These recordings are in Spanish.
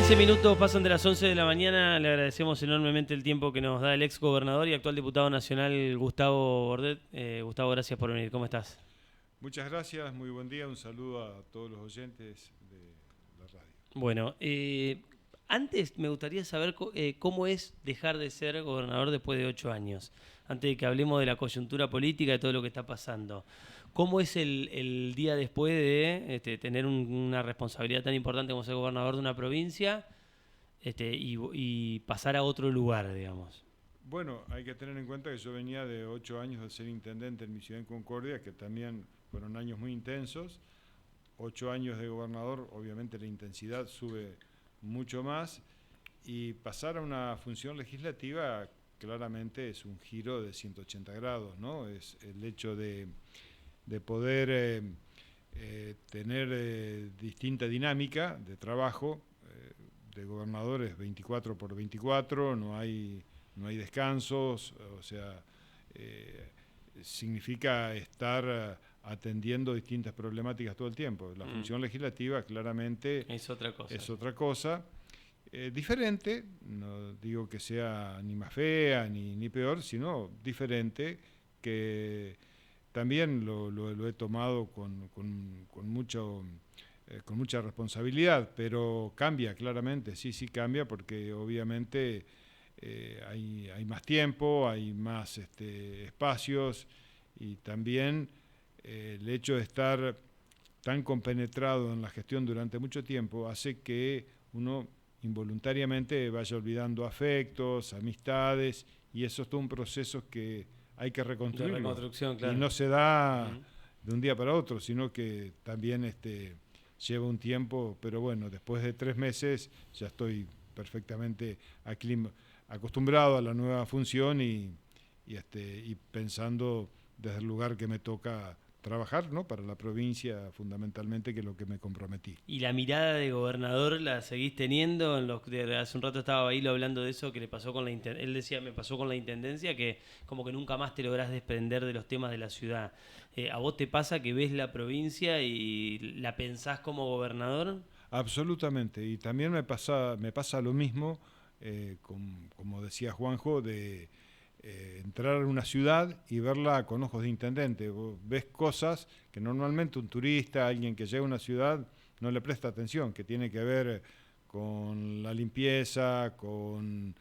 15 minutos pasan de las 11 de la mañana. Le agradecemos enormemente el tiempo que nos da el ex gobernador y actual diputado nacional Gustavo Bordet. Gustavo, gracias por venir. ¿Cómo estás? Muchas gracias, muy buen día. Un saludo a todos los oyentes de la radio. Bueno, antes me gustaría saber cómo es dejar de ser gobernador después de 8 años. Antes de que hablemos de la coyuntura política y todo lo que está pasando. ¿Cómo es el día después de tener una responsabilidad tan importante como ser gobernador de una provincia y pasar a otro lugar, digamos? Bueno, hay que tener en cuenta que yo venía de 8 años de ser intendente en mi ciudad en Concordia, que también fueron años muy intensos. 8 años de gobernador, obviamente la intensidad sube mucho más, y pasar a una función legislativa claramente es un giro de 180 grados, ¿no? Es el hecho de poder tener distinta dinámica de trabajo. De gobernadores 24 por 24, no hay descansos, o sea, significa estar atendiendo distintas problemáticas todo el tiempo. La función legislativa claramente es otra cosa. Es otra cosa. Diferente, no digo que sea ni más fea ni peor, sino diferente, que también lo he tomado con mucha responsabilidad, pero cambia claramente, sí cambia, porque obviamente hay más tiempo, hay más espacios, y también el hecho de estar tan compenetrado en la gestión durante mucho tiempo hace que uno involuntariamente vaya olvidando afectos, amistades, y eso es todo un proceso que hay que reconstruirlo. De reconstrucción, claro. Y no se da de un día para otro, sino que también lleva un tiempo, pero bueno, después de 3 meses ya estoy perfectamente acostumbrado a la nueva función y pensando desde el lugar que me toca trabajar, ¿no? Para la provincia, fundamentalmente, que es lo que me comprometí. ¿Y la mirada de gobernador la seguís teniendo? Hace un rato estaba Bailo hablando de eso que le pasó con la intendencia. Él decía, me pasó con la intendencia, que como que nunca más te lográs desprender de los temas de la ciudad. ¿A vos te pasa que ves la provincia y la pensás como gobernador? Absolutamente, y también me pasa lo mismo, como decía Juanjo, de entrar a una ciudad y verla con ojos de intendente. Vos ves cosas que normalmente un turista, alguien que llega a una ciudad, no le presta atención, que tiene que ver con la limpieza, con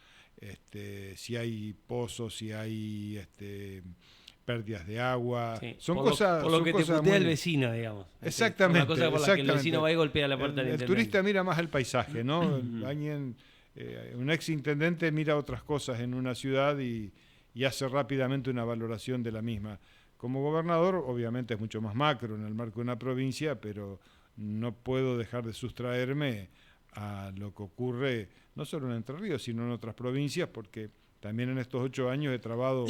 si hay pozos, si hay pérdidas de agua. Sí, Son por cosas lo que te putea el muy... vecino, digamos. Exactamente. Una cosa por la que el vecino va y golpea la puerta del El intendente. turista mira más el paisaje, ¿no? Un ex intendente mira otras cosas en una ciudad y hace rápidamente una valoración de la misma. Como gobernador, obviamente es mucho más macro en el marco de una provincia, pero no puedo dejar de sustraerme a lo que ocurre no solo en Entre Ríos, sino en otras provincias, porque también en estos 8 años he trabado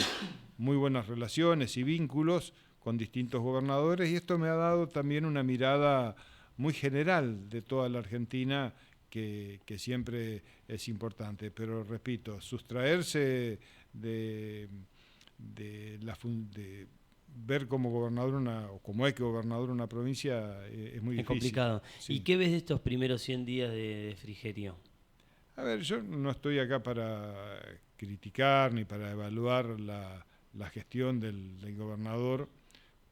muy buenas relaciones y vínculos con distintos gobernadores, y esto me ha dado también una mirada muy general de toda la Argentina, que siempre es importante. Pero repito, sustraerse de ver como gobernador o como ex gobernador una provincia es muy difícil. Es complicado. Sí. ¿Y qué ves de estos primeros 100 días de Frigerio? A ver, yo no estoy acá para criticar ni para evaluar la gestión del gobernador,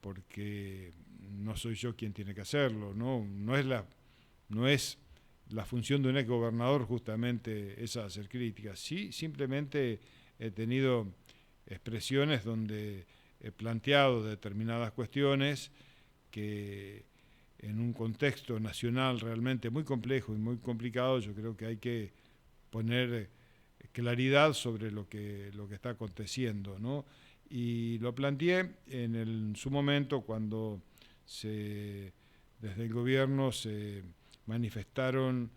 porque no soy yo quien tiene que hacerlo, ¿no? No es la función de un ex gobernador justamente esa, hacer críticas. Sí, simplemente he tenido expresiones donde he planteado determinadas cuestiones que en un contexto nacional realmente muy complejo y muy complicado, yo creo que hay que poner claridad sobre lo que está aconteciendo, ¿no? Y lo planteé en su momento cuando desde el gobierno se manifestaron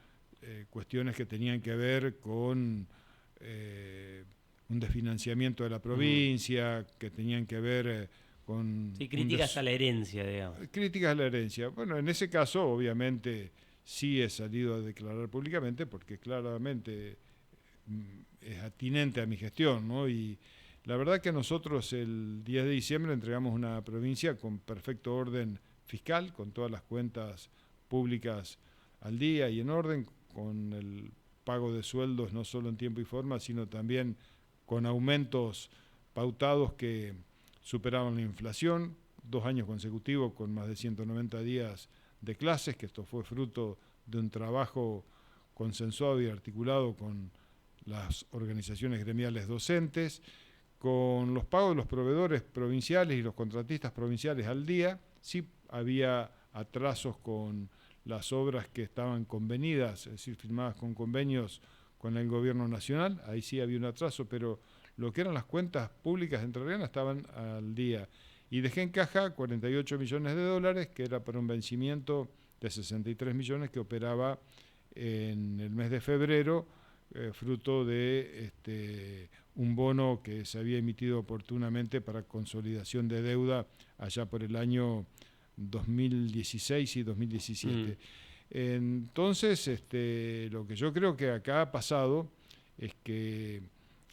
cuestiones que tenían que ver con un desfinanciamiento de la provincia, que tenían que ver con... Sí, críticas a la herencia, digamos. Críticas a la herencia. Bueno, en ese caso, obviamente, sí he salido a declarar públicamente, porque claramente es atinente a mi gestión, ¿no? Y la verdad que nosotros el 10 de diciembre entregamos una provincia con perfecto orden fiscal, con todas las cuentas públicas al día y en orden, con el pago de sueldos no solo en tiempo y forma, sino también con aumentos pautados que superaban la inflación, 2 años consecutivos con más de 190 días de clases, que esto fue fruto de un trabajo consensuado y articulado con las organizaciones gremiales docentes, con los pagos de los proveedores provinciales y los contratistas provinciales al día. Sí había atrasos con las obras que estaban convenidas, es decir, firmadas con convenios con el gobierno nacional, ahí sí había un atraso, pero lo que eran las cuentas públicas entrerrianas estaban al día. Y dejé en caja 48 millones de dólares, que era para un vencimiento de 63 millones que operaba en el mes de febrero, fruto de un bono que se había emitido oportunamente para consolidación de deuda allá por el año 2016 y 2017. Entonces, lo que yo creo que acá ha pasado es que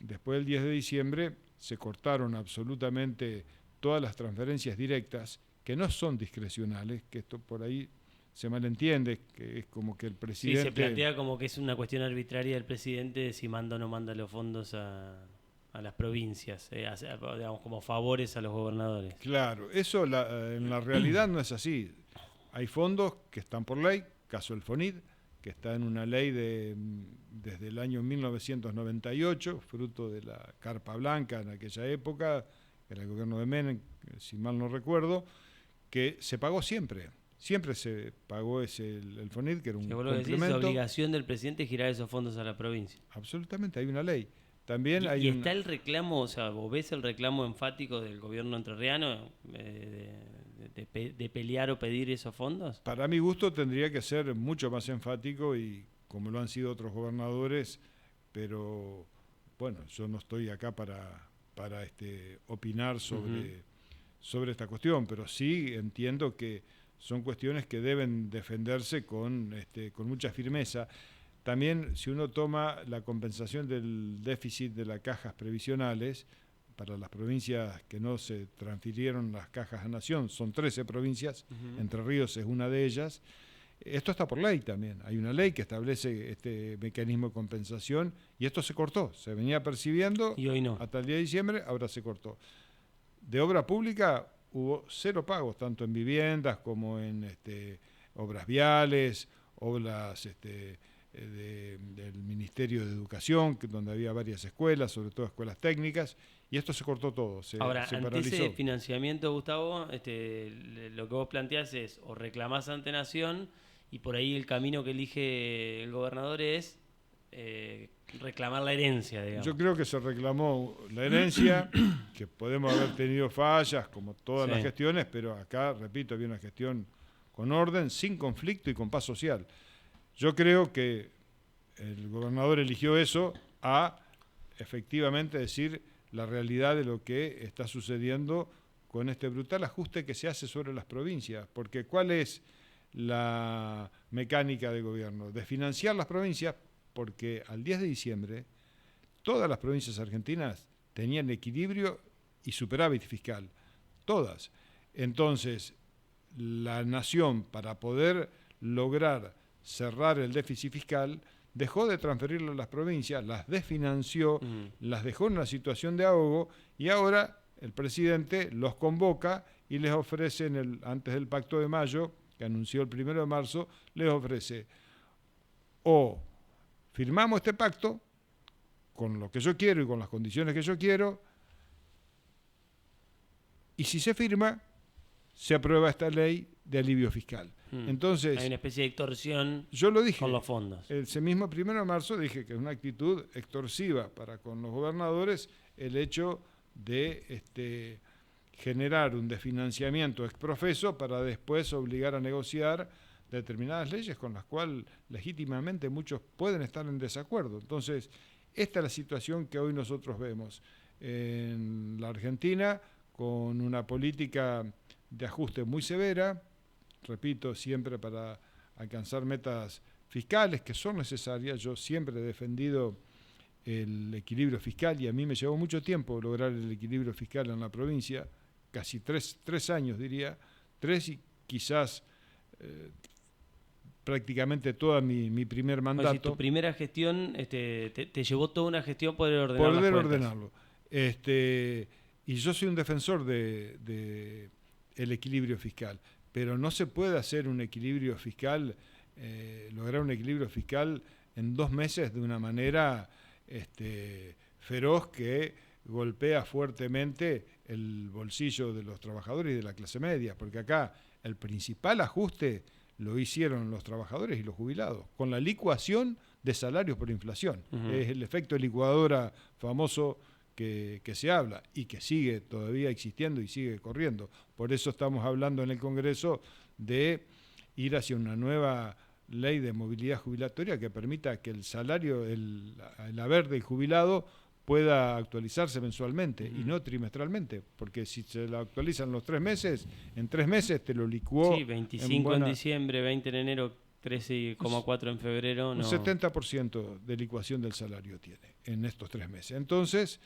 después del 10 de diciembre se cortaron absolutamente todas las transferencias directas, que no son discrecionales, que esto por ahí se malentiende, que es como que el presidente... Sí, se plantea como que es una cuestión arbitraria del presidente de si manda o no manda los fondos a las provincias, digamos, como favores a los gobernadores. Claro, eso en la realidad no es así. Hay fondos que están por ley, caso el FONID, que está en una ley desde el año 1998, fruto de la Carpa Blanca en aquella época, era el gobierno de Menem, si mal no recuerdo, que se pagó siempre. Siempre se pagó el FONID, que era un complemento. Es obligación del presidente girar esos fondos a la provincia. Absolutamente, hay una ley. También y está el reclamo, o sea, vos ves el reclamo enfático del gobierno entrerriano de pelear o pedir esos fondos. Para mi gusto tendría que ser mucho más enfático, y como lo han sido otros gobernadores, pero bueno, yo no estoy acá para opinar sobre esta cuestión, pero sí entiendo que son cuestiones que deben defenderse con mucha firmeza. También, si uno toma la compensación del déficit de las cajas previsionales para las provincias que no se transfirieron las cajas a Nación, son 13 provincias, Entre Ríos es una de ellas. Esto está por ley también. Hay una ley que establece este mecanismo de compensación, y esto se cortó. Se venía percibiendo y hoy no. Hasta el día de diciembre, ahora se cortó. De obra pública hubo 0 pagos, tanto en viviendas como en obras viales, obras del Ministerio de Educación, donde había varias escuelas, sobre todo escuelas técnicas, y esto se cortó todo, Ahora, se ante paralizó. Ese financiamiento, Gustavo, lo que vos planteás es o reclamás ante Nación, y por ahí el camino que elige el gobernador es reclamar la herencia, digamos. Yo creo que se reclamó la herencia, que podemos haber tenido fallas, como todas las gestiones, pero acá, repito, había una gestión con orden, sin conflicto y con paz social. Yo creo que el gobernador eligió eso a efectivamente decir la realidad de lo que está sucediendo con este brutal ajuste que se hace sobre las provincias. Porque ¿cuál es la mecánica del gobierno? De financiar las provincias, porque al 10 de diciembre todas las provincias argentinas tenían equilibrio y superávit fiscal. Todas. Entonces, la Nación, para poder lograr cerrar el déficit fiscal, dejó de transferirlo a las provincias, las desfinanció, las dejó en una situación de ahogo, y ahora el presidente los convoca y les ofrece, antes del Pacto de Mayo, que anunció el 1 de marzo, les ofrece: o firmamos este pacto con lo que yo quiero y con las condiciones que yo quiero, y si se firma, se aprueba esta ley de alivio fiscal. Entonces, hay una especie de extorsión, yo lo dije, con los fondos. Ese mismo 1 de marzo dije que es una actitud extorsiva para con los gobernadores el hecho de generar un desfinanciamiento exprofeso para después obligar a negociar determinadas leyes con las cuales legítimamente muchos pueden estar en desacuerdo. Entonces, esta es la situación que hoy nosotros vemos en la Argentina, con una política de ajuste muy severa, repito, siempre para alcanzar metas fiscales que son necesarias. Yo siempre he defendido el equilibrio fiscal, y a mí me llevó mucho tiempo lograr el equilibrio fiscal en la provincia, casi tres años diría, 3 y quizás prácticamente toda mi primer mandato. O sea, tu primera gestión te llevó toda una gestión poder ordenar las cuentas. Ordenarlo. Y yo soy un defensor de el equilibrio fiscal, pero no se puede hacer un equilibrio fiscal, lograr un equilibrio fiscal en 2 meses de una manera feroz que golpea fuertemente el bolsillo de los trabajadores y de la clase media, porque acá el principal ajuste lo hicieron los trabajadores y los jubilados, con la licuación de salarios por inflación. Es el efecto licuadora famoso que se habla y que sigue todavía existiendo y sigue corriendo. Por eso estamos hablando en el Congreso de ir hacia una nueva ley de movilidad jubilatoria que permita que el salario, el haber del jubilado pueda actualizarse mensualmente y no trimestralmente, porque si se lo actualizan los 3 meses, en 3 meses te lo licuó. Sí, 25 en diciembre, 20 en enero, 13,4 en febrero. Un No. 70% de licuación del salario tiene en estos 3 meses. Entonces,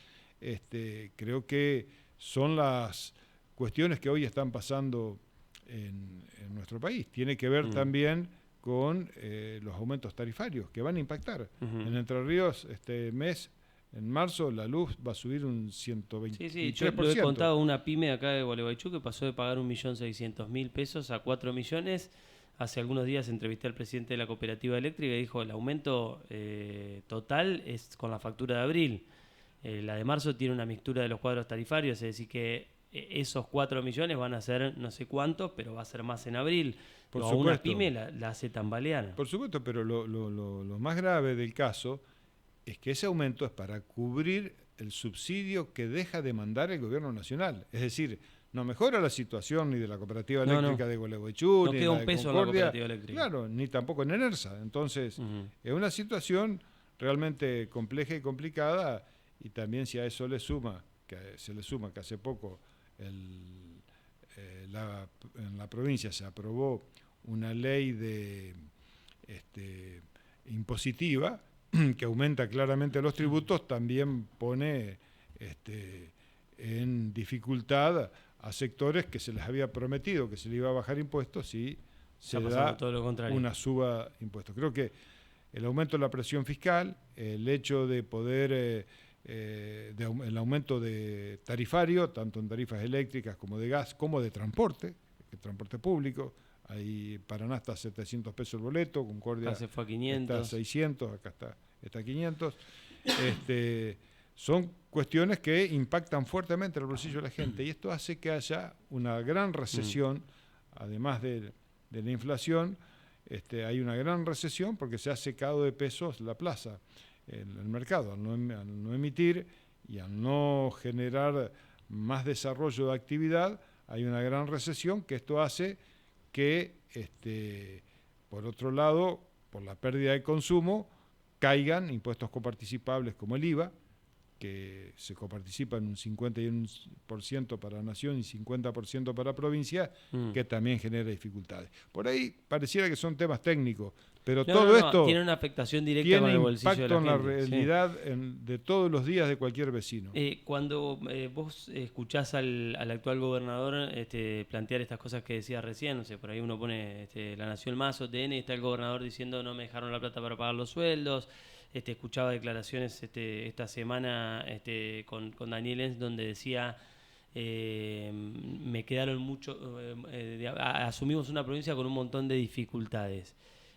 creo que son las cuestiones que hoy están pasando en nuestro país. Tiene que ver también con los aumentos tarifarios que van a impactar. En Entre Ríos este mes, en marzo, la luz va a subir un 123%. Sí, yo lo he contado a una pyme acá de Gualeguaychú que pasó de pagar 1.600.000 pesos a 4 millones. Hace algunos días entrevisté al presidente de la cooperativa eléctrica y dijo el aumento total es con la factura de abril. La de marzo tiene una mixtura de los cuadros tarifarios, es decir que esos 4 millones van a ser no sé cuántos, pero va a ser más en abril. Por a supuesto. una pyme la hace tambalear. Por supuesto, pero lo más grave del caso es que ese aumento es para cubrir el subsidio que deja de mandar el gobierno nacional. Es decir, no mejora la situación ni de la cooperativa eléctrica de Gualeguaychú, no ni queda de un peso Concordia, en la cooperativa eléctrica. Claro, ni tampoco en ENERSA. Entonces, es una situación realmente compleja y complicada, y también si a eso se le suma que hace poco en la provincia se aprobó una ley impositiva que aumenta claramente los tributos, también pone en dificultad a sectores que se les había prometido que se les iba a bajar impuestos y se da todo lo contrario. Una suba de impuestos. Creo que el aumento de la presión fiscal, el hecho de poder, el aumento de tarifario, tanto en tarifas eléctricas como de gas, como de transporte público. Ahí Paraná está a 700 pesos el boleto, Concordia se fue a 500. Está a 600, acá está a 500. Son cuestiones que impactan fuertemente el bolsillo de la gente, y esto hace que haya una gran recesión, además de la inflación. Hay una gran recesión porque se ha secado de pesos la plaza, el mercado, al no emitir y al no generar más desarrollo de actividad, hay una gran recesión, que esto hace que, por otro lado, por la pérdida de consumo, caigan impuestos coparticipables como el IVA, que se coparticipa en un 51% para nación y 50% para provincia, que también genera dificultades. Por ahí pareciera que son temas técnicos, pero esto tiene una afectación directa con el bolsillo de la gente. Tiene impacto en la realidad de todos los días de cualquier vecino. Cuando vos escuchás al actual gobernador plantear estas cosas que decías recién, no sé, por ahí uno pone La Nación Más o TN, y está el gobernador diciendo no me dejaron la plata para pagar los sueldos. Escuchaba declaraciones esta semana con Daniel Enz, donde decía me quedaron mucho, asumimos una provincia con un montón de dificultades.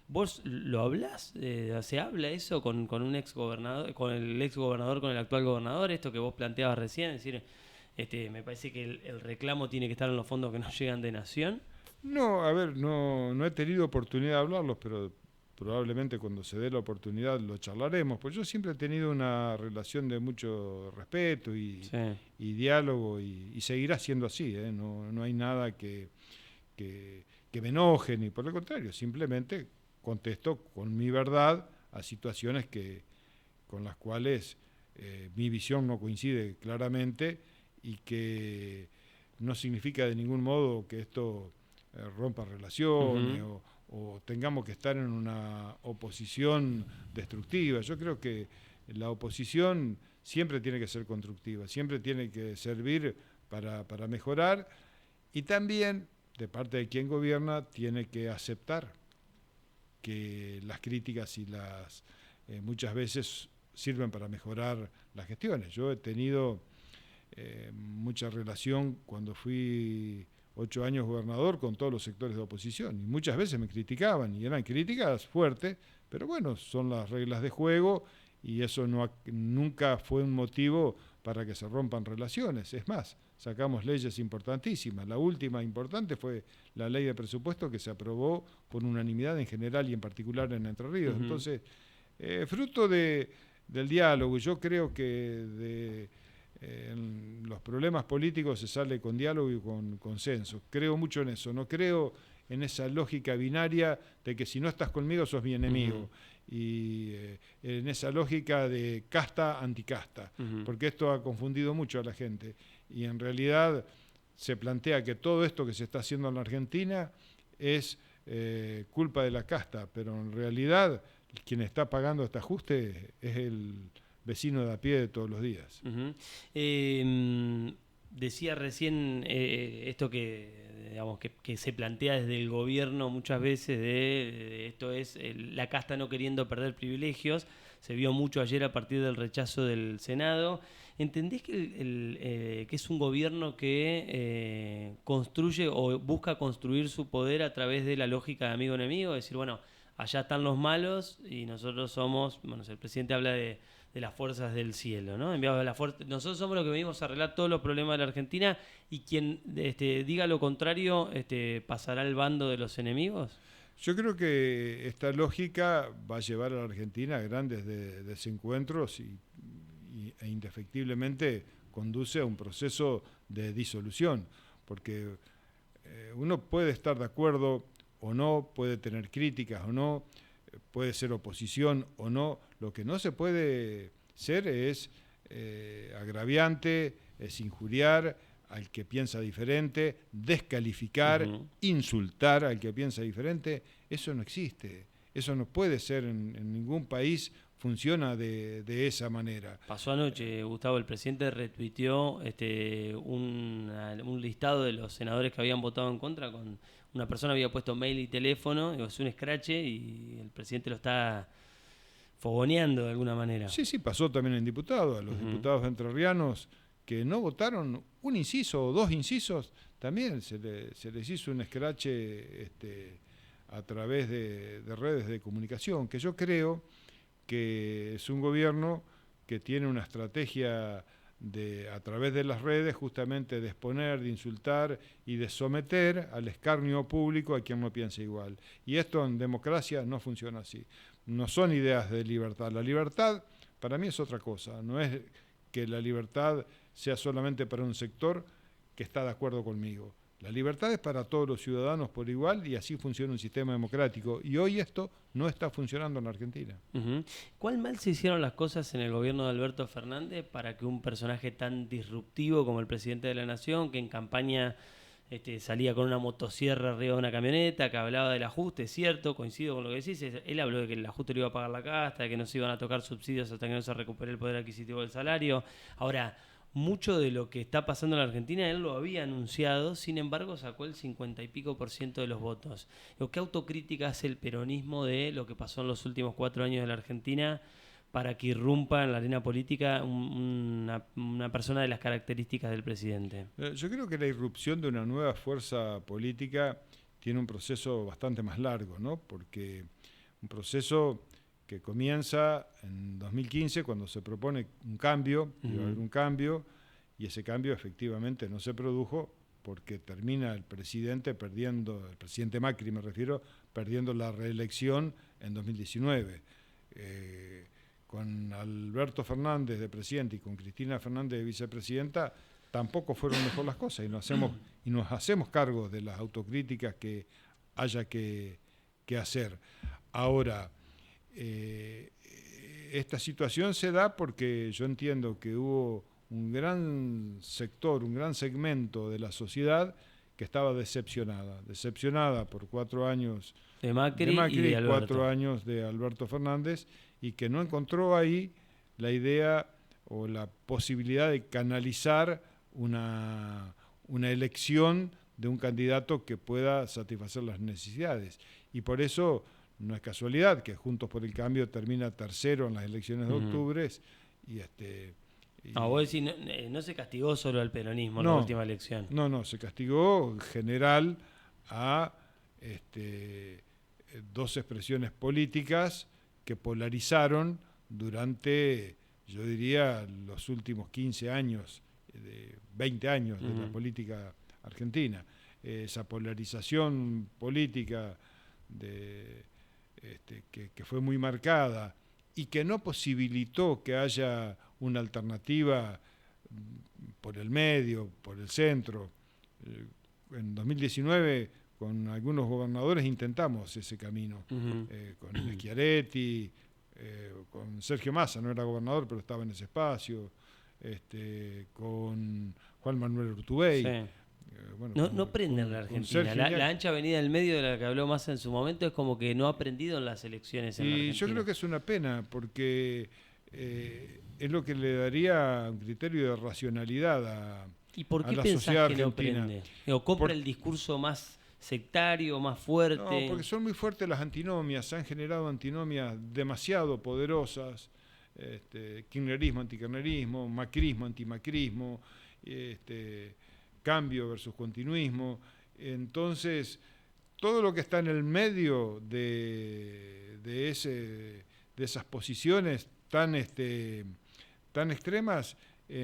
¿Vos lo hablás? ¿Se habla eso con un ex gobernador, con el ex gobernador, con el actual gobernador? Esto que vos planteabas recién, es decir, me parece que el reclamo tiene que estar en los fondos que nos llegan de Nación. No, a ver, no he tenido oportunidad de hablarlos, pero probablemente cuando se dé la oportunidad lo charlaremos, pues yo siempre he tenido una relación de mucho respeto y diálogo, y seguirá siendo así, no hay nada que me enoje, ni por el contrario, simplemente contesto con mi verdad a situaciones con las cuales mi visión no coincide claramente, y que no significa de ningún modo que esto rompa relaciones o tengamos que estar en una oposición destructiva. Yo creo que la oposición siempre tiene que ser constructiva, siempre tiene que servir para mejorar, y también de parte de quien gobierna tiene que aceptar que las críticas y las muchas veces sirven para mejorar las gestiones. Yo he tenido mucha relación cuando fui 8 años gobernador con todos los sectores de oposición y muchas veces me criticaban y eran críticas fuertes, pero bueno, son las reglas de juego y eso nunca fue un motivo para que se rompan relaciones. Es más, sacamos leyes importantísimas. La última importante fue la ley de presupuesto que se aprobó por unanimidad en general y en particular en Entre Ríos. Uh-huh. Entonces, fruto del diálogo, yo creo que en los problemas políticos se sale con diálogo y con consenso. Creo mucho en eso, no creo en esa lógica binaria de que si no estás conmigo sos mi enemigo. Uh-huh. Y en esa lógica de casta anticasta, uh-huh. porque esto ha confundido mucho a la gente. Y en realidad se plantea que todo esto que se está haciendo en la Argentina es culpa de la casta, pero en realidad quien está pagando este ajuste es el vecino de a pie de todos los días. Uh-huh. Decía recién esto que digamos que se plantea desde el gobierno muchas veces de esto es la casta no queriendo perder privilegios. Se vio mucho ayer a partir del rechazo del Senado. ¿Entendés que es un gobierno que construye o busca construir su poder a través de la lógica de amigo-enemigo? Es decir, bueno, allá están los malos y nosotros somos, bueno, el presidente habla de las fuerzas del cielo, ¿no? Enviados de la nosotros somos los que venimos a arreglar todos los problemas de la Argentina y quien diga lo contrario pasará al bando de los enemigos. Yo creo que esta lógica va a llevar a la Argentina a grandes desencuentros e indefectiblemente conduce a un proceso de disolución, porque uno puede estar de acuerdo o no, puede tener críticas o no, puede ser oposición o no, lo que no se puede ser es agraviante, es injuriar al que piensa diferente, descalificar, uh-huh. insultar al que piensa diferente. Eso no existe, eso no puede ser en ningún país, funciona de esa manera. Pasó anoche, Gustavo, el presidente retuiteó un listado de los senadores que habían votado en contra, con una persona había puesto mail y teléfono, es un escrache y el presidente lo está fogoneando de alguna manera. Sí, pasó también en diputados, a los uh-huh. diputados entrerrianos que no votaron un inciso o 2 incisos, también se les hizo un escrache a través de redes de comunicación, que yo creo que es un gobierno que tiene una estrategia a través de las redes justamente de exponer, de insultar y de someter al escarnio público a quien no piensa igual. Y esto en democracia no funciona así. No son ideas de libertad. La libertad para mí es otra cosa. No es que la libertad sea solamente para un sector que está de acuerdo conmigo. La libertad es para todos los ciudadanos por igual y así funciona un sistema democrático. Y hoy esto no está funcionando en la Argentina. Uh-huh. ¿Cuál mal se hicieron las cosas en el gobierno de Alberto Fernández para que un personaje tan disruptivo como el presidente de la Nación, que en campaña salía con una motosierra arriba de una camioneta, que hablaba del ajuste, es cierto, coincido con lo que decís, él habló de que el ajuste lo iba a pagar la casta, de que no se iban a tocar subsidios hasta que no se recupere el poder adquisitivo del salario? Ahora, mucho de lo que está pasando en la Argentina él lo había anunciado, sin embargo sacó el 50 y pico % de los votos. ¿Qué autocrítica hace el peronismo de lo que pasó en los últimos 4 años de la Argentina para que irrumpa en la arena política una persona de las características del presidente? Yo creo que la irrupción de una nueva fuerza política tiene un proceso bastante más largo, ¿no? Porque un proceso que comienza en 2015 cuando se propone un cambio, uh-huh. iba a haber un cambio, y ese cambio efectivamente no se produjo porque termina el presidente Macri me refiero, perdiendo la reelección en 2019. Con Alberto Fernández de presidente y con Cristina Fernández de vicepresidenta tampoco fueron mejor las cosas y nos hacemos cargo de las autocríticas que haya que hacer. Ahora, esta situación se da porque yo entiendo que hubo un gran sector, un gran segmento de la sociedad que estaba decepcionada por 4 años de Macri y 4 años de Alberto Fernández y que no encontró ahí la idea o la posibilidad de canalizar una elección de un candidato que pueda satisfacer las necesidades. Y por eso no es casualidad que Juntos por el Cambio termina tercero en las elecciones de octubre. Vos decís, no se castigó solo al peronismo en la No, última elección. no, se castigó en general a dos expresiones políticas que polarizaron durante, yo diría, los últimos 15 años, 20 años de la política argentina. Esa polarización política que fue muy marcada y que no posibilitó que haya una alternativa por el medio, por el centro. En 2019, con algunos gobernadores intentamos ese camino, con Schiaretti, con Sergio Massa, no era gobernador, pero estaba en ese espacio, con Juan Manuel Urtubey. Sí. No prende en la Argentina. La ancha avenida del medio de la que habló Massa en su momento es como que no ha aprendido en las elecciones en la Argentina. Y yo creo que es una pena, porque es lo que le daría un criterio de racionalidad a ¿Y por qué la pensás sociedad que argentina. no prende? ¿O compra el discurso más sectario, más fuerte? No, porque son muy fuertes las antinomias, se han generado antinomias demasiado poderosas, kirchnerismo, antikirchnerismo, macrismo, antimacrismo, cambio versus continuismo. Entonces, todo lo que está en el medio de esas posiciones tan extremas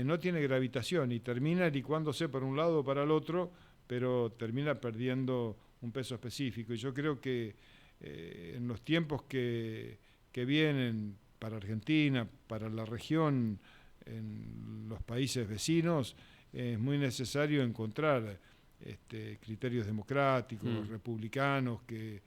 no tiene gravitación y termina licuándose para un lado o para el otro, pero termina perdiendo un peso específico. Y yo creo que en los tiempos que vienen para Argentina, para la región, en los países vecinos, es muy necesario encontrar criterios democráticos, republicanos, que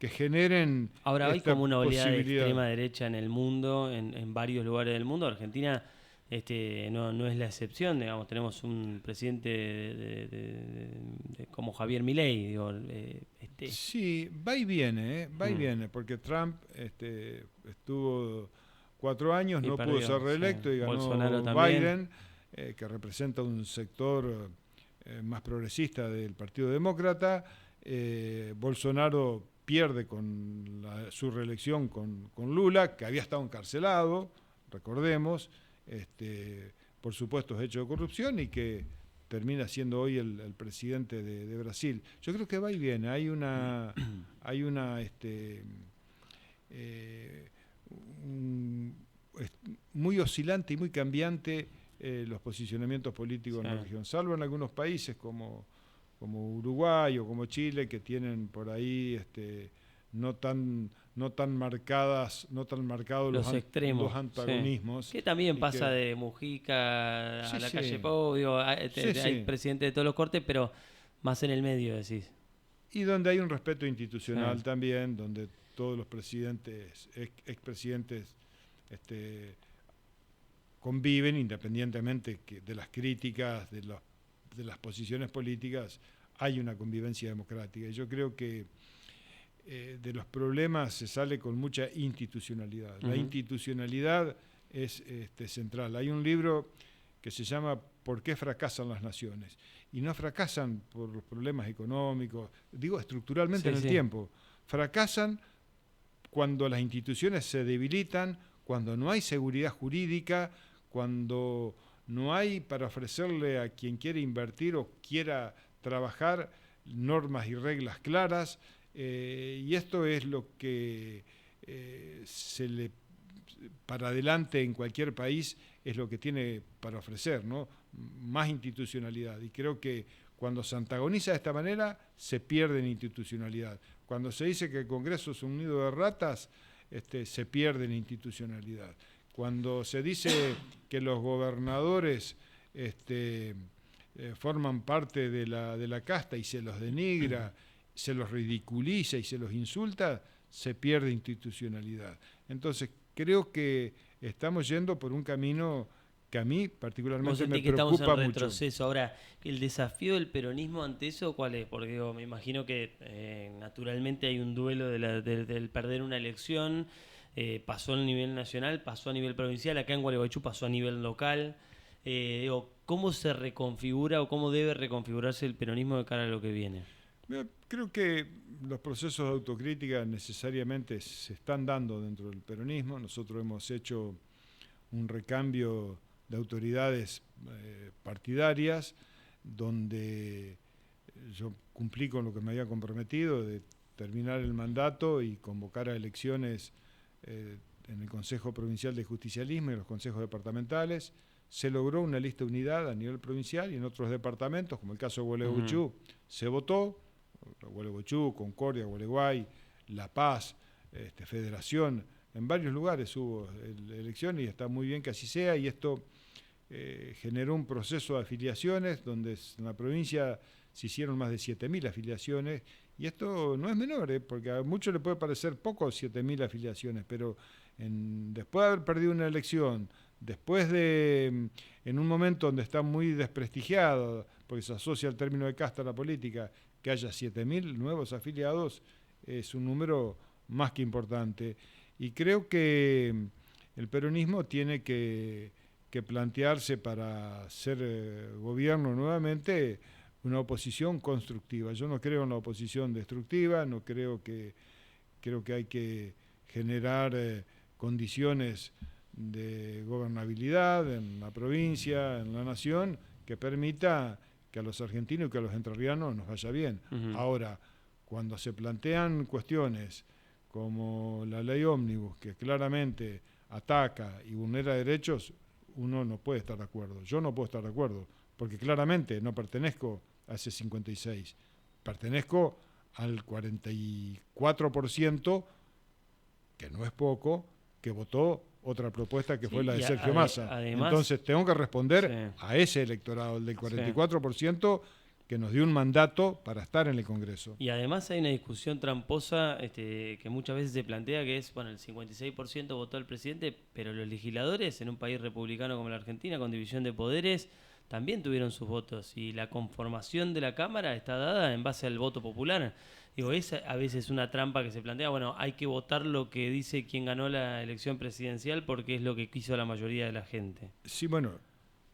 generen. Ahora hay como una oleada de extrema derecha en el mundo, en varios lugares del mundo. Argentina no es la excepción, digamos. Tenemos un presidente como Javier Milei, digo. Sí, va y viene, porque Trump estuvo 4 años, no pudo ser reelecto, y ganó Bolsonaro Biden, que representa un sector más progresista del Partido Demócrata. Bolsonaro pierde con su reelección con Lula, que había estado encarcelado, recordemos, por supuestos hechos de corrupción, y que termina siendo hoy el presidente de Brasil. Yo creo que va y viene, hay una muy oscilante y muy cambiante los posicionamientos políticos en la región, salvo en algunos países como Uruguay o como Chile, que tienen por ahí no tan marcados los extremos, los antagonismos. Sí. Que también pasa de Mujica a la calle Pou, hay presidentes de todos los cortes, pero más en el medio, decís. Y donde hay un respeto institucional también, donde todos los presidentes, expresidentes, conviven independientemente de las críticas, de las posiciones políticas, hay una convivencia democrática. Y yo creo que de los problemas se sale con mucha institucionalidad. La institucionalidad es central. Hay un libro que se llama ¿Por qué fracasan las naciones? Y no fracasan por los problemas económicos, digo estructuralmente en el tiempo. Fracasan cuando las instituciones se debilitan, cuando no hay seguridad jurídica, cuando no hay para ofrecerle a quien quiere invertir o quiera trabajar normas y reglas claras, y esto es lo que para adelante en cualquier país es lo que tiene para ofrecer, ¿no? Más institucionalidad. Y creo que cuando se antagoniza de esta manera, se pierde en institucionalidad. Cuando se dice que el Congreso es un nido de ratas, se pierde en institucionalidad. Cuando se dice que los gobernadores forman parte de la casta y se los denigra, se los ridiculiza y se los insulta, se pierde institucionalidad. Entonces, creo que estamos yendo por un camino que a mí particularmente me preocupa estamos en mucho. Retroceso. Ahora, ¿el desafío del peronismo ante eso cuál es? Porque me imagino que naturalmente hay un duelo del perder una elección. Pasó a nivel nacional, pasó a nivel provincial, acá en Gualeguaychú pasó a nivel local. ¿Cómo se reconfigura o cómo debe reconfigurarse el peronismo de cara a lo que viene? Creo que los procesos de autocrítica necesariamente se están dando dentro del peronismo. Nosotros hemos hecho un recambio de autoridades partidarias, donde yo cumplí con lo que me había comprometido de terminar el mandato y convocar a elecciones en el Consejo Provincial de Justicialismo y los consejos departamentales. Se logró una lista de unidad a nivel provincial y en otros departamentos, como el caso de Gualeguaychú, se votó. Gualeguaychú, Concordia, Gualeguay, La Paz, Federación, en varios lugares hubo elecciones y está muy bien que así sea, y esto generó un proceso de afiliaciones donde en la provincia se hicieron más de 7.000 afiliaciones, y esto no es menor, porque a muchos le puede parecer poco 7.000 afiliaciones, pero después de haber perdido una elección, después de, en un momento donde está muy desprestigiado, porque se asocia al término de casta a la política, que haya 7.000 nuevos afiliados, es un número más que importante. Y creo que el peronismo tiene que plantearse para ser gobierno nuevamente una oposición constructiva. Yo no creo en la oposición destructiva, creo que hay que generar condiciones de gobernabilidad en la provincia, en la nación, que permita que a los argentinos y que a los entrerrianos nos vaya bien. Ahora, cuando se plantean cuestiones como la ley ómnibus, que claramente ataca y vulnera derechos, uno no puede estar de acuerdo. Yo no puedo estar de acuerdo, porque claramente no pertenezco a ese 56%, pertenezco al 44%, que no es poco, que votó otra propuesta que fue la de Sergio Massa. Además, entonces tengo que responder a ese electorado, el del 44%, que nos dio un mandato para estar en el Congreso. Y además hay una discusión tramposa que muchas veces se plantea, que es, bueno, el 56% votó al presidente, pero los legisladores en un país republicano como la Argentina, con división de poderes, también tuvieron sus votos, y la conformación de la Cámara está dada en base al voto popular. Digo, es a veces una trampa que se plantea, bueno, hay que votar lo que dice quien ganó la elección presidencial porque es lo que quiso la mayoría de la gente. Sí, bueno,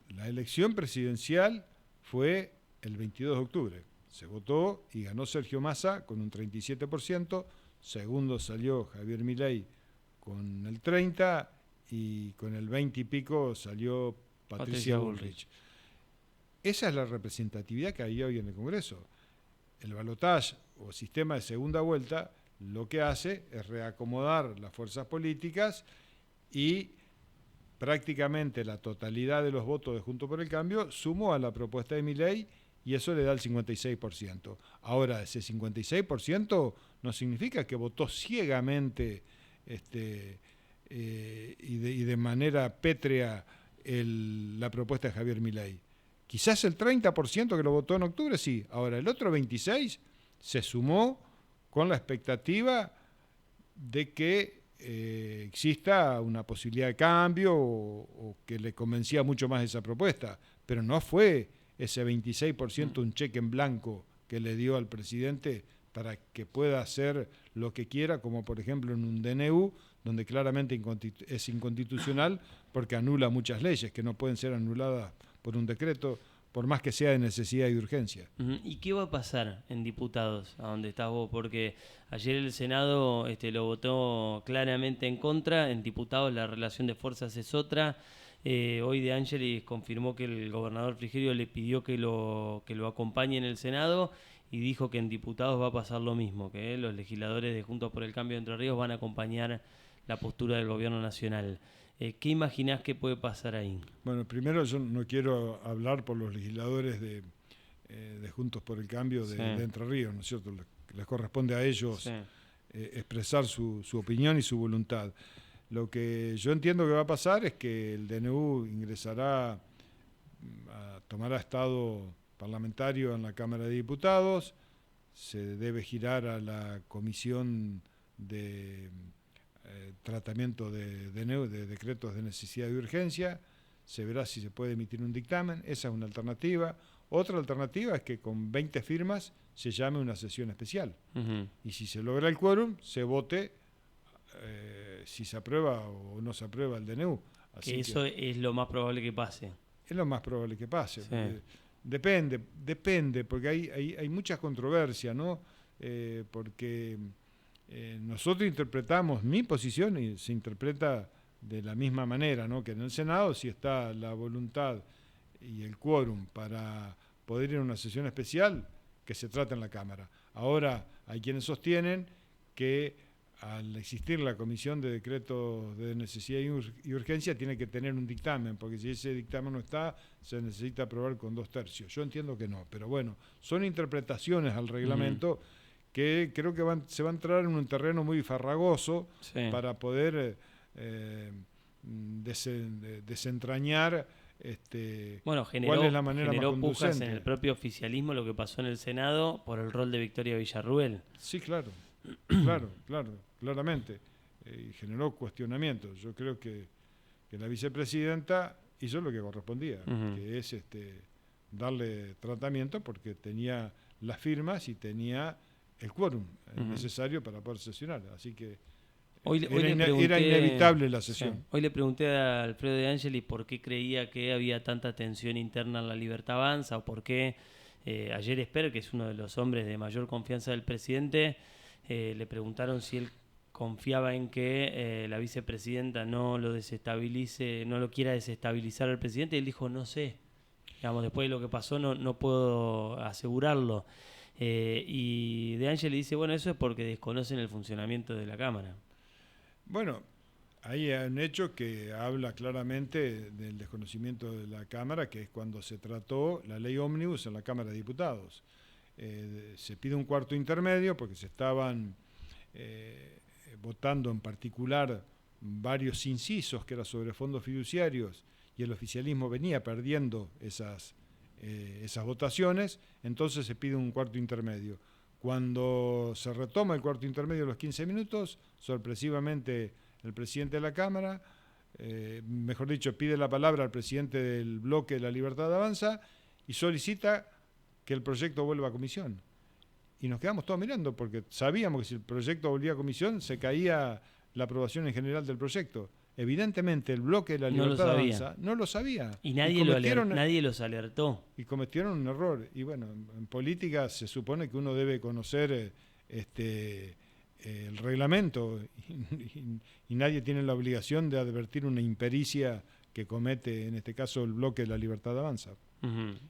la elección presidencial fue el 22 de octubre. Se votó y ganó Sergio Massa con un 37%, segundo salió Javier Milei con el 30% y con el 20 y pico salió Patricia Bullrich. Esa es la representatividad que hay hoy en el Congreso. El balotaje o sistema de segunda vuelta lo que hace es reacomodar las fuerzas políticas y prácticamente la totalidad de los votos de Juntos por el Cambio sumó a la propuesta de Milei y eso le da el 56%. Ahora, ese 56% no significa que votó ciegamente y de manera pétrea la propuesta de Javier Milei. Quizás el 30% que lo votó en octubre, sí. Ahora, el otro 26% se sumó con la expectativa de que exista una posibilidad de cambio o que le convencía mucho más esa propuesta. Pero no fue ese 26% un cheque en blanco que le dio al presidente para que pueda hacer lo que quiera, como por ejemplo en un DNU, donde claramente es inconstitucional porque anula muchas leyes que no pueden ser anuladas por un decreto, por más que sea de necesidad y de urgencia. ¿Y qué va a pasar en diputados, a donde estás vos? Porque ayer el Senado lo votó claramente en contra, en diputados la relación de fuerzas es otra. Hoy De Angelis confirmó que el gobernador Frigerio le pidió que lo acompañe en el Senado y dijo que en diputados va a pasar lo mismo, que los legisladores de Juntos por el Cambio de Entre Ríos van a acompañar la postura del gobierno nacional. ¿Qué imaginás que puede pasar ahí? Bueno, primero yo no quiero hablar por los legisladores de Juntos por el Cambio de Entre Ríos, ¿no es cierto? Les corresponde a ellos expresar su opinión y su voluntad. Lo que yo entiendo que va a pasar es que el DNU tomará estado parlamentario en la Cámara de Diputados, se debe girar a la Comisión de tratamiento de decretos de necesidad y urgencia, se verá si se puede emitir un dictamen, esa es una alternativa. Otra alternativa es que con 20 firmas se llame una sesión especial. Y si se logra el quórum, se vote si se aprueba o no se aprueba el DNU. Así que eso es lo más probable que pase. Es lo más probable que pase. Sí. Depende, porque hay muchas controversias, ¿no? Porque nosotros interpretamos mi posición y se interpreta de la misma manera, ¿no? Que en el Senado, si está la voluntad y el quórum para poder ir a una sesión especial, que se trata en la Cámara. Ahora, hay quienes sostienen que al existir la Comisión de Decretos de Necesidad y Urgencia tiene que tener un dictamen, porque si ese dictamen no está, se necesita aprobar con 2/3. Yo entiendo que no, pero bueno, son interpretaciones al reglamento que creo que se va a entrar en un terreno muy farragoso para poder desentrañar cuál es la manera más generó pujas conducente. en el propio oficialismo lo que pasó en el Senado por el rol de Victoria Villarruel. Sí, claro, claramente. Y generó cuestionamientos. Yo creo que la vicepresidenta hizo lo que correspondía, que es darle tratamiento porque tenía las firmas y tenía el quórum necesario para poder sesionar. Así que era inevitable la sesión. Sí. Hoy le pregunté a Alfredo De Angeli por qué creía que había tanta tensión interna en La Libertad Avanza o por qué ayer Esper, que es uno de los hombres de mayor confianza del presidente, le preguntaron si él confiaba en que la vicepresidenta no lo desestabilice, no lo quiera desestabilizar al presidente, y él dijo, no sé. Digamos, después de lo que pasó no puedo asegurarlo. Y De Angeli dice, bueno, eso es porque desconocen el funcionamiento de la Cámara. Bueno, hay un hecho que habla claramente del desconocimiento de la Cámara, que es cuando se trató la ley ómnibus en la Cámara de Diputados. Se pide un cuarto intermedio porque se estaban votando en particular varios incisos que eran sobre fondos fiduciarios y el oficialismo venía perdiendo esas votaciones, entonces se pide un cuarto intermedio. Cuando se retoma el cuarto intermedio a los 15 minutos, sorpresivamente el presidente de la Cámara, mejor dicho, pide la palabra al presidente del bloque de La Libertad Avanza y solicita que el proyecto vuelva a comisión. Y nos quedamos todos mirando porque sabíamos que si el proyecto volvía a comisión se caía la aprobación en general del proyecto. Evidentemente el bloque de La Libertad Avanza no lo sabía. Y nadie los alertó. Y cometieron un error. Y bueno, en política se supone que uno debe conocer el reglamento y nadie tiene la obligación de advertir una impericia que comete, en este caso, el bloque de La Libertad Avanza.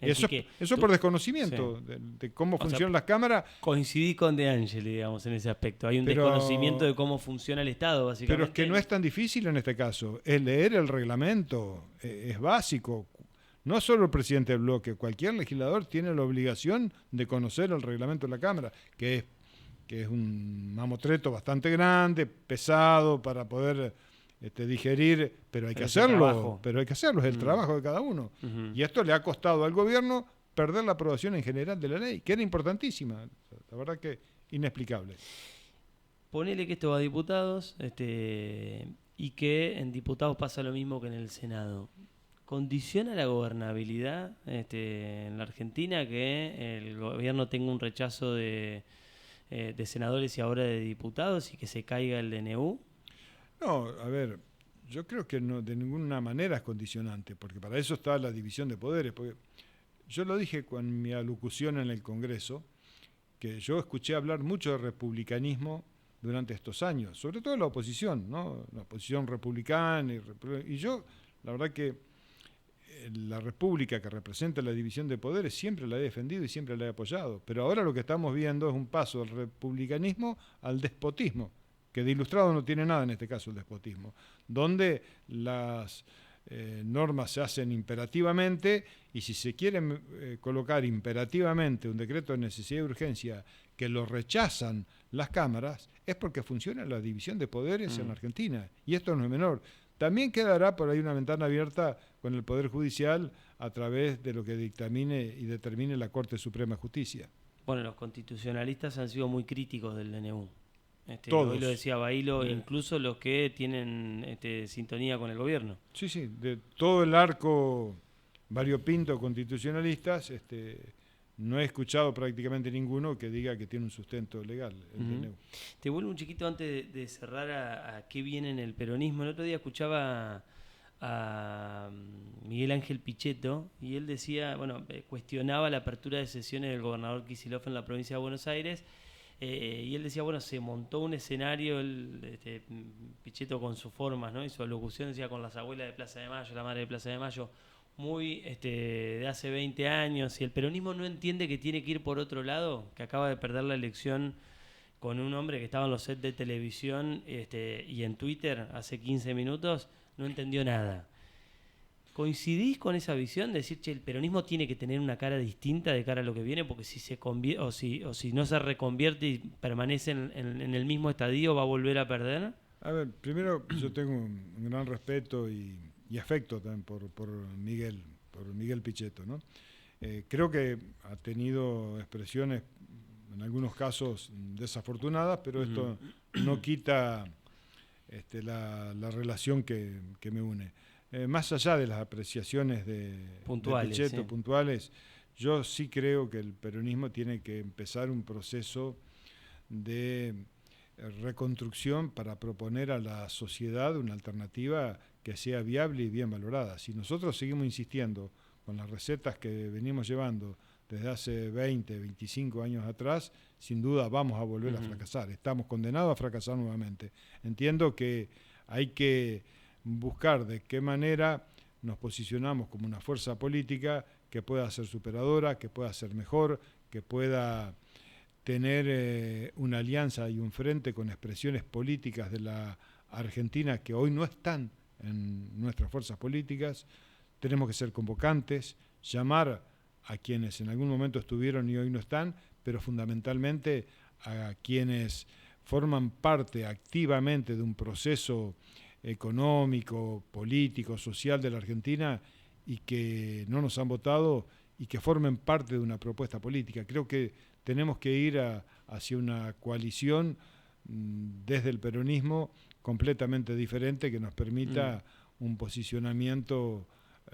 Eso por desconocimiento de cómo funcionan las cámaras. Coincidí con De Angeli, digamos, en ese aspecto. Hay un desconocimiento de cómo funciona el Estado, básicamente. Pero es que no es tan difícil en este caso. Es leer el reglamento, es básico. No solo el presidente del bloque, cualquier legislador tiene la obligación de conocer el reglamento de la Cámara, que es un mamotreto bastante grande, pesado para poder digerir, pero hay que hacerlo, es el trabajo de cada uno. Y esto le ha costado al gobierno perder la aprobación en general de la ley, que era importantísima, la verdad que inexplicable. Ponele que esto va a diputados, y que en diputados pasa lo mismo que en el Senado. ¿Condiciona la gobernabilidad en la Argentina que el gobierno tenga un rechazo de senadores y ahora de diputados y que se caiga el DNU? No, a ver, yo creo que no, de ninguna manera es condicionante, porque para eso está la división de poderes. Porque yo lo dije con mi alocución en el Congreso, que yo escuché hablar mucho de republicanismo durante estos años, sobre todo la oposición, ¿no? La oposición republicana, y yo, la verdad que la república que representa la división de poderes siempre la he defendido y siempre la he apoyado, pero ahora lo que estamos viendo es un paso del republicanismo al despotismo, que de ilustrado no tiene nada en este caso el despotismo, donde las normas se hacen imperativamente y si se quiere colocar imperativamente un decreto de necesidad y urgencia que lo rechazan las cámaras, es porque funciona la división de poderes en Argentina, y esto no es menor. También quedará por ahí una ventana abierta con el Poder Judicial a través de lo que dictamine y determine la Corte Suprema de Justicia. Bueno, los constitucionalistas han sido muy críticos del DNU. Todos. Hoy lo decía Bailo, incluso los que tienen sintonía con el gobierno. Sí, de todo el arco variopinto constitucionalistas, no he escuchado prácticamente ninguno que diga que tiene un sustento legal el DNU. Te vuelvo un chiquito antes de cerrar a qué viene en el peronismo. El otro día escuchaba a Miguel Ángel Pichetto, y él decía, bueno, cuestionaba la apertura de sesiones del gobernador Kicillof en la provincia de Buenos Aires, y él decía, bueno, se montó un escenario, Pichetto con sus formas, ¿no? Y su alocución decía con las abuelas de Plaza de Mayo, la madre de Plaza de Mayo, muy de hace 20 años, y el peronismo no entiende que tiene que ir por otro lado, que acaba de perder la elección con un hombre que estaba en los sets de televisión y en Twitter hace 15 minutos, no entendió nada. ¿Coincidís con esa visión de decir, che, el peronismo tiene que tener una cara distinta de cara a lo que viene, porque si se o si no se reconvierte y permanece en el mismo estadio, va a volver a perder? A ver, primero yo tengo un gran respeto y afecto también por Miguel Pichetto, ¿no? Creo que ha tenido expresiones en algunos casos desafortunadas, pero esto no quita la relación que me une. Más allá de las apreciaciones de Pichetto, sí, puntuales, yo sí creo que el peronismo tiene que empezar un proceso de reconstrucción para proponer a la sociedad una alternativa que sea viable y bien valorada. Si nosotros seguimos insistiendo con las recetas que venimos llevando desde hace 20, 25 años atrás, sin duda vamos a volver a fracasar. Estamos condenados a fracasar nuevamente. Entiendo que hay que buscar de qué manera nos posicionamos como una fuerza política que pueda ser superadora, que pueda ser mejor, que pueda tener una alianza y un frente con expresiones políticas de la Argentina que hoy no están en nuestras fuerzas políticas. Tenemos que ser convocantes, llamar a quienes en algún momento estuvieron y hoy no están, pero fundamentalmente a quienes forman parte activamente de un proceso económico, político, social de la Argentina y que no nos han votado y que formen parte de una propuesta política. Creo que tenemos que ir hacia una coalición desde el peronismo completamente diferente que nos permita un posicionamiento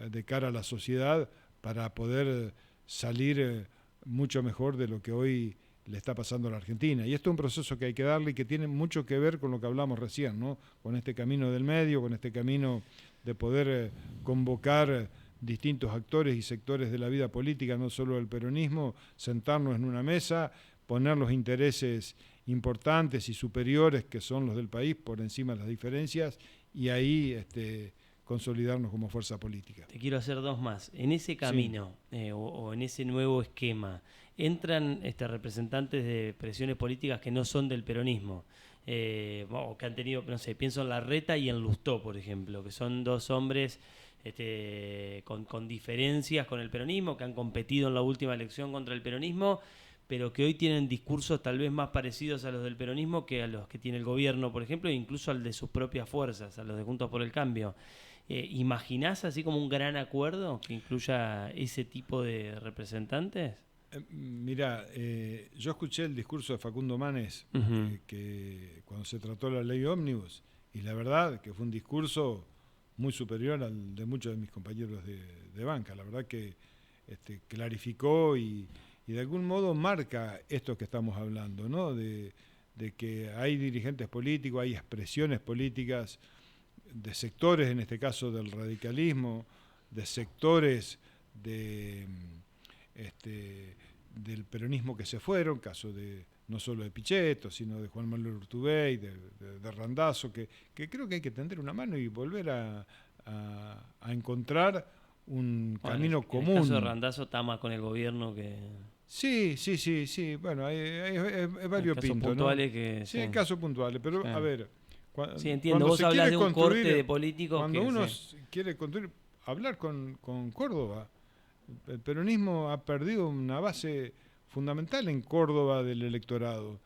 de cara a la sociedad para poder salir mucho mejor de lo que hoy le está pasando a la Argentina. Y esto es un proceso que hay que darle y que tiene mucho que ver con lo que hablamos recién, ¿no? Con este camino del medio, con este camino de poder convocar distintos actores y sectores de la vida política, no solo del peronismo, sentarnos en una mesa, poner los intereses importantes y superiores que son los del país por encima de las diferencias y ahí consolidarnos como fuerza política. Te quiero hacer dos más. En ese camino o en ese nuevo esquema, entran representantes de presiones políticas que no son del peronismo, o que han tenido, no sé, pienso en Larreta y en Lustó, por ejemplo, que son dos hombres con diferencias con el peronismo, que han competido en la última elección contra el peronismo, pero que hoy tienen discursos tal vez más parecidos a los del peronismo que a los que tiene el gobierno, por ejemplo, e incluso al de sus propias fuerzas, a los de Juntos por el Cambio. ¿Imaginás así como un gran acuerdo que incluya ese tipo de representantes? Mirá, yo escuché el discurso de Facundo Manes que cuando se trató la ley ómnibus, y la verdad que fue un discurso muy superior al de muchos de mis compañeros de banca. La verdad que clarificó y de algún modo marca esto que estamos hablando, ¿no? De que hay dirigentes políticos, hay expresiones políticas de sectores, en este caso del radicalismo, de sectores del peronismo que se fueron, caso de no solo de Pichetto, sino de Juan Manuel Urtubey, de Randazzo, que creo que hay que tender una mano y volver a encontrar un camino común. En el caso de Randazzo está más con el gobierno que... Sí, bueno, hay variopinto, puntuales, ¿no? que... Sí, hay casos puntuales, pero claro. A ver... Sí, entiendo, vos hablas de un corte de políticos cuando que... Cuando uno quiere construir, hablar con Córdoba, el peronismo ha perdido una base fundamental en Córdoba del electorado.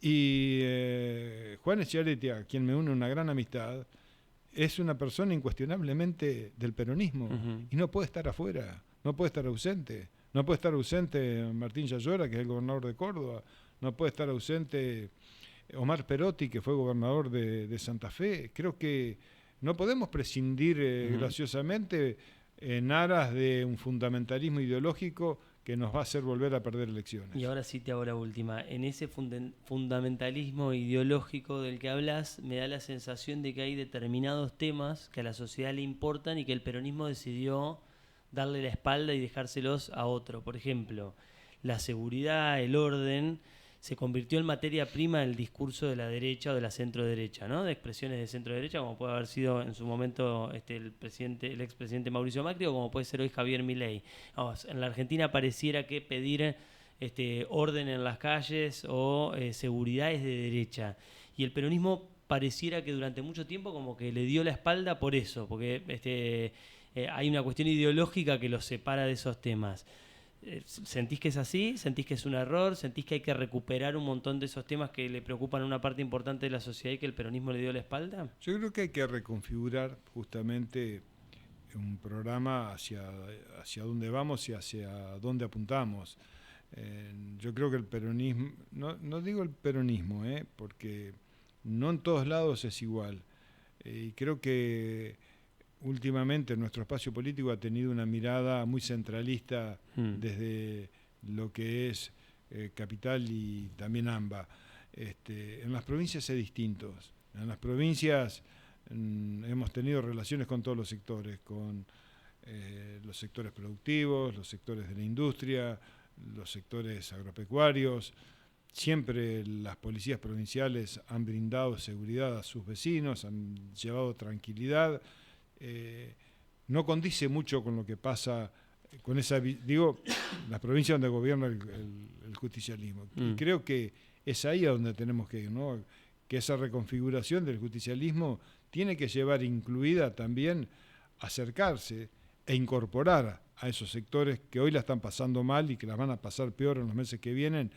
Y Juan Schiaretti, a quien me une una gran amistad, es una persona incuestionablemente del peronismo y no puede estar afuera, no puede estar ausente. No puede estar ausente Martín Yayora, que es el gobernador de Córdoba, no puede estar ausente Omar Perotti, que fue gobernador de Santa Fe. Creo que no podemos prescindir graciosamente en aras de un fundamentalismo ideológico que nos va a hacer volver a perder elecciones. Y ahora sí te hago la última. En ese fundamentalismo ideológico del que hablas, me da la sensación de que hay determinados temas que a la sociedad le importan y que el peronismo decidió darle la espalda y dejárselos a otro. Por ejemplo, la seguridad, el orden, se convirtió en materia prima del discurso de la derecha o de la centro-derecha, ¿no? De expresiones de centro-derecha, como puede haber sido en su momento el expresidente Mauricio Macri, o como puede ser hoy Javier Milei. Vamos, en la Argentina pareciera que pedir orden en las calles o seguridad es de derecha. Y el peronismo pareciera que durante mucho tiempo como que le dio la espalda por eso, porque hay una cuestión ideológica que los separa de esos temas. ¿Sentís que es así? ¿Sentís que es un error? ¿Sentís que hay que recuperar un montón de esos temas que le preocupan a una parte importante de la sociedad y que el peronismo le dio la espalda? Yo creo que hay que reconfigurar justamente un programa hacia dónde vamos y hacia dónde apuntamos. Yo creo que el peronismo, no digo el peronismo, porque no en todos lados es igual. Y creo que últimamente nuestro espacio político ha tenido una mirada muy centralista desde lo que es Capital y también AMBA. En las provincias es distinto. En las provincias hemos tenido relaciones con todos los sectores, con los sectores productivos, los sectores de la industria, los sectores agropecuarios. Siempre las policías provinciales han brindado seguridad a sus vecinos, han llevado tranquilidad. No condice mucho con lo que pasa con las provincias donde gobierna el justicialismo. Y creo que es ahí a donde tenemos que ir, ¿no? Que esa reconfiguración del justicialismo tiene que llevar incluida también acercarse e incorporar a esos sectores que hoy la están pasando mal y que las van a pasar peor en los meses que vienen,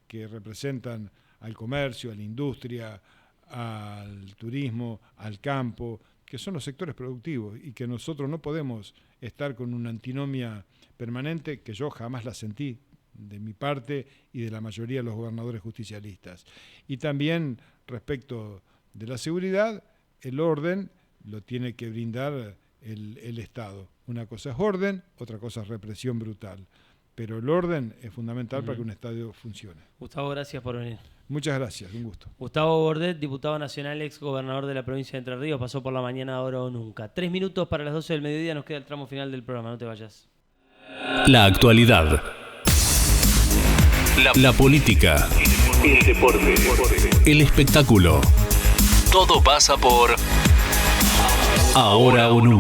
que representan al comercio, a la industria, al turismo, al campo, que son los sectores productivos y que nosotros no podemos estar con una antinomia permanente, que yo jamás la sentí de mi parte y de la mayoría de los gobernadores justicialistas. Y también respecto de la seguridad, el orden lo tiene que brindar el Estado. Una cosa es orden, otra cosa es represión brutal. Pero el orden es fundamental para que un Estado funcione. Gustavo, gracias por venir. Muchas gracias, un gusto. Gustavo Bordet, diputado nacional, ex gobernador de la provincia de Entre Ríos, pasó por la mañana, ahora o nunca. 3 minutos para las 12 del mediodía, nos queda el tramo final del programa, no te vayas. La actualidad. La política. El deporte. El espectáculo. Todo pasa por Ahora o Nunca.